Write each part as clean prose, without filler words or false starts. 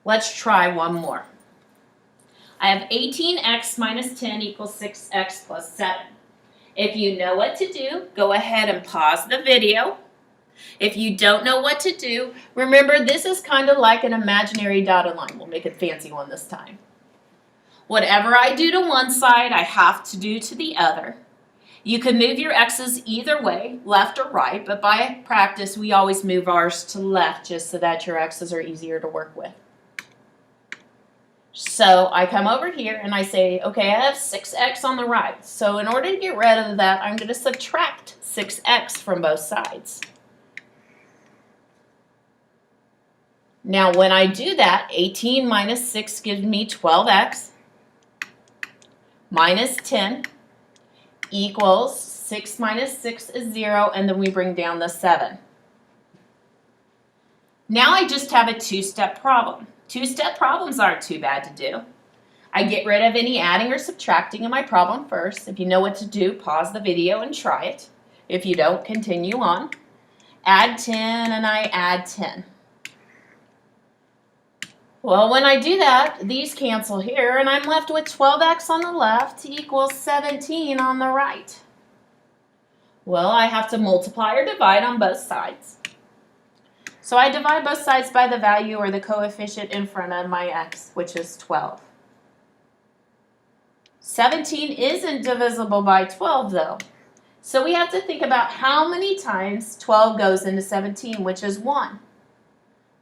Let's try one more. I have 18x minus 10 equals 6x plus 7. If you know what to do, go ahead and pause the video. If you don't know what to do, remember this is kind of like an imaginary dotted line. We'll make a fancy one this time. Whatever I do to one side, I have to do to the other. You can move your x's either way, left or right, but by practice, we always move ours to left just so that your x's are easier to work with. So I come over here and I say, okay, I have 6x on the right. So in order to get rid of that, I'm going to subtract 6x from both sides. Now when I do that, 18 minus 6 gives me 12x minus 10 equals 6 minus 6 is 0, and then we bring down the 7. Now I just have a two-step problem. Two-step problems aren't too bad to do. I get rid of any adding or subtracting in my problem first. If you know what to do, pause the video and try it. If you don't, continue on. Add 10 and I add 10. Well, when I do that, these cancel here and I'm left with 12x on the left equals 17 on the right. Well, I have to multiply or divide on both sides. So I divide both sides by the value or the coefficient in front of my x, which is 12. 17 isn't divisible by 12 though. So we have to think about how many times 12 goes into 17, which is 1.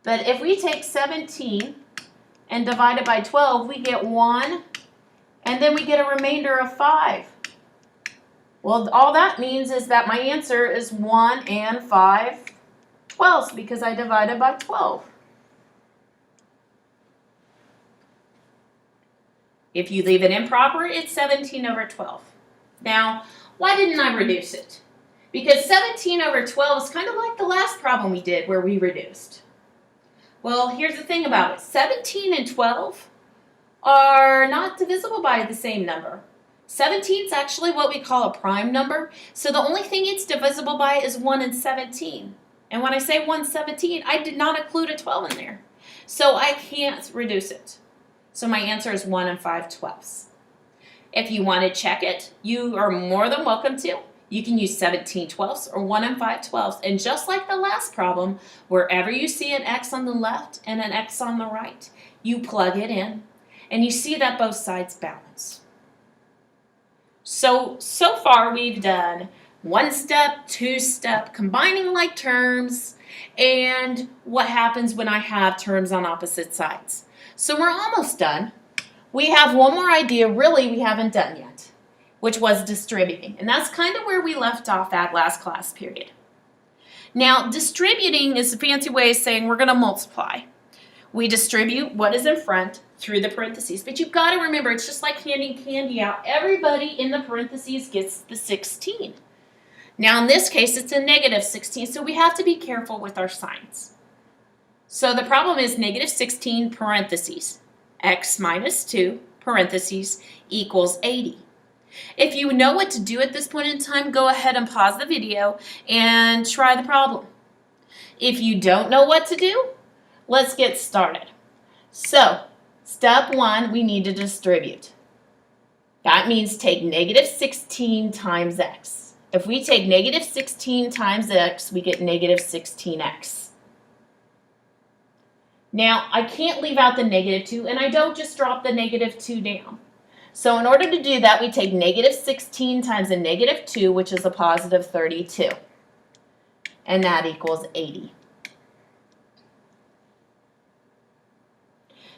But if we take 17 and divide it by 12, we get 1, and then we get a remainder of 5. Well, all that means is that my answer is 1 and 5 twelfths because I divided by 12. If you leave it improper, it's 17 over 12. Now, why didn't I reduce it? Because 17 over 12 is kind of like the last problem we did where we reduced. Well, here's the thing about it. 17 and 12 are not divisible by the same number. 17 is actually what we call a prime number. So the only thing it's divisible by is 1 and 17. And when I say 1 and 17, I did not include a 12 in there. So I can't reduce it. So my answer is 1 and 5 twelfths. If you want to check it, you are more than welcome to. You can use 17 twelfths or 1 and 5 twelfths. And just like the last problem, wherever you see an x on the left and an x on the right, you plug it in and you see that both sides balance. So far we've done one step, two step, combining like terms, and what happens when I have terms on opposite sides. So we're almost done. We have one more idea really we haven't done yet, which was distributing. And that's kind of where we left off at last class period. Now, distributing is a fancy way of saying we're going to multiply. We distribute what is in front through the parentheses. But you've got to remember, it's just like handing candy out. Everybody in the parentheses gets the 16. Now, in this case, it's a negative 16, so we have to be careful with our signs. So the problem is negative 16 parentheses, x minus 2 parentheses equals 80. If you know what to do at this point in time, go ahead and pause the video and try the problem. If you don't know what to do, let's get started. So, step 1, we need to distribute. That means take negative 16 times x. If we take negative 16 times x, we get negative 16x. Now, I can't leave out the negative 2, and I don't just drop the negative 2 down. So in order to do that, we take negative 16 times a negative 2, which is a positive 32. And that equals 80.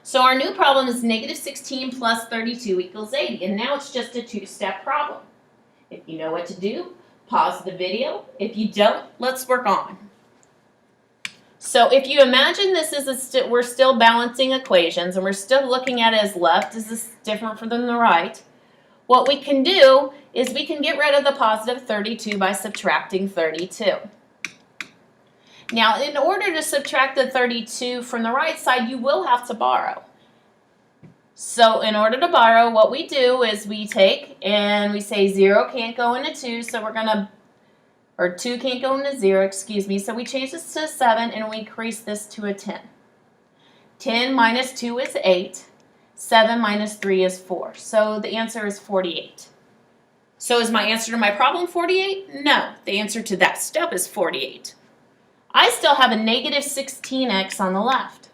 So our new problem is negative 16 plus 32 equals 80. And now it's just a two-step problem. If you know what to do, pause the video. If you don't, let's work on. So if you imagine this is we're still balancing equations and we're still looking at it as left is different from the right, what we can do is we can get rid of the positive 32 by subtracting 32. Now, in order to subtract the 32 from the right side, you will have to borrow. So in order to borrow, what we do is we take and we say 0 can't go into 2, so we're going to, or 2 can't go into 0, excuse me, so we change this to a 7 and we increase this to a 10. 10 minus 2 is 8. 7 minus 3 is 4. So the answer is 48. So is my answer to my problem 48? No. The answer to that step is 48. I still have a negative 16x on the left.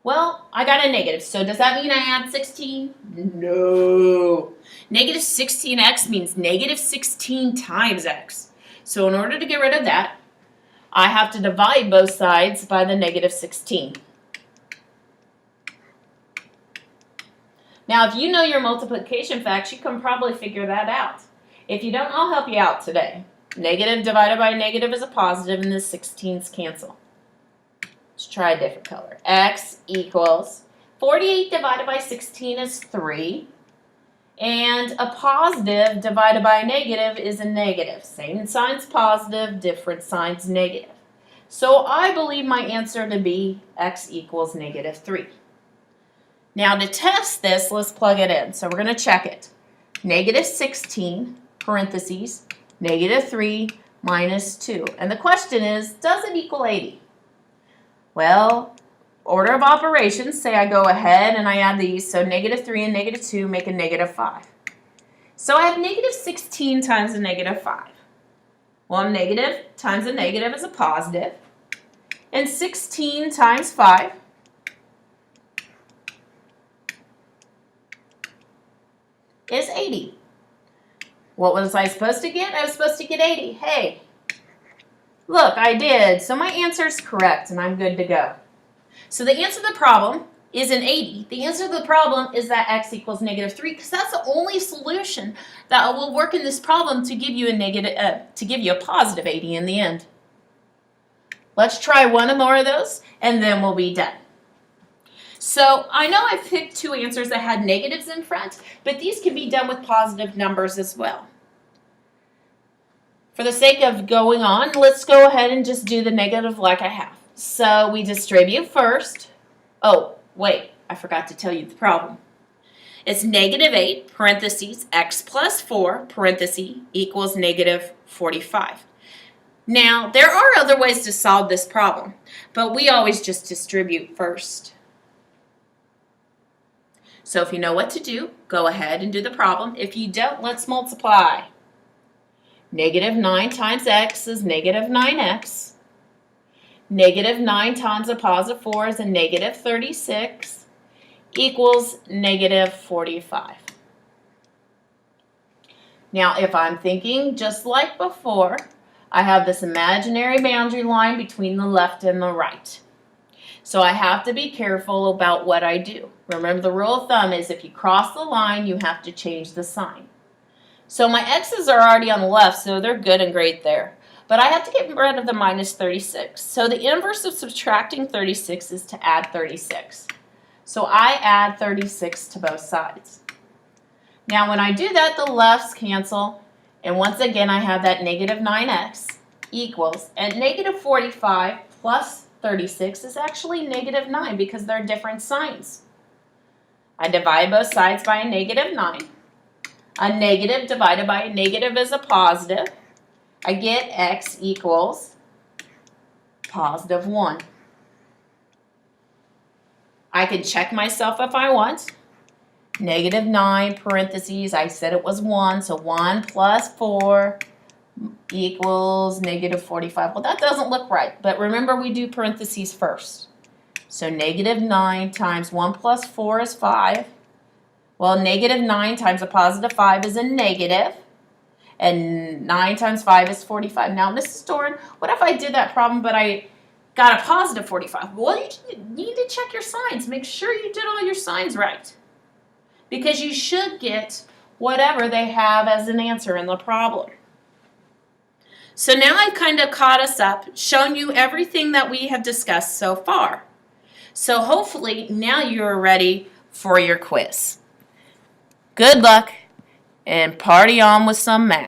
Well, I got a negative, so does that mean I add 16? No. Negative 16x means negative 16 times x. So in order to get rid of that, I have to divide both sides by the negative 16. Now, if you know your multiplication facts, you can probably figure that out. If you don't, I'll help you out today. Negative divided by negative is a positive, and the 16s cancel. Let's try a different color. X equals 48 divided by 16 is 3. And a positive divided by a negative is a negative. Same sign's positive, different sign's negative. So I believe my answer to be x equals negative 3. Now to test this, let's plug it in. So we're going to check it. Negative 16, parentheses, negative 3 minus 2. And the question is, does it equal 80? Well, order of operations, say I go ahead and I add these, so negative 3 and negative 2 make a negative 5. So I have negative 16 times a negative 5. Well, negative times a negative is a positive, and 16 times 5 is 80. What was I supposed to get? I was supposed to get 80. Hey, look, I did. So my answer is correct, and I'm good to go. So the answer to the problem isn't 80. The answer to the problem is that x equals negative 3, because that's the only solution that will work in this problem to give you a positive 80 in the end. Let's try one more of those, and then we'll be done. So I know I picked two answers that had negatives in front, but these can be done with positive numbers as well. For the sake of going on, let's go ahead and just do the negative like I have. So we distribute first. Oh, wait, I forgot to tell you the problem. It's negative 8, parentheses, x plus 4, parentheses, equals negative 45. Now, there are other ways to solve this problem, but we always just distribute first. So if you know what to do, go ahead and do the problem. If you don't, let's multiply. Negative 9 times x is negative 9x. Negative 9 times a positive 4 is a negative 36 equals negative 45. Now, if I'm thinking just like before, I have this imaginary boundary line between the left and the right. So I have to be careful about what I do. Remember, the rule of thumb is if you cross the line, you have to change the sign. So my x's are already on the left, so they're good and great there. But I have to get rid of the minus 36. So the inverse of subtracting 36 is to add 36. So I add 36 to both sides. Now when I do that, the lefts cancel. And once again, I have that negative 9x equals, and negative 45 plus 36 is actually negative 9 because they're different signs. I divide both sides by a negative 9. A negative divided by a negative is a positive. I get x equals positive 1. I can check myself if I want. Negative 9, parentheses, I said it was 1, so 1 plus 4 equals negative 45. Well, that doesn't look right, but remember we do parentheses first. So negative 9 times 1 plus 4 is 5. Well, negative 9 times a positive 5 is a negative. And 9 times 5 is 45. Now, Mrs. Doran, what if I did that problem, but I got a positive 45? Well, you need to check your signs. Make sure you did all your signs right. Because you should get whatever they have as an answer in the problem. So now I've kind of caught us up, shown you everything that we have discussed so far. So hopefully now you're ready for your quiz. Good luck and party on with some math.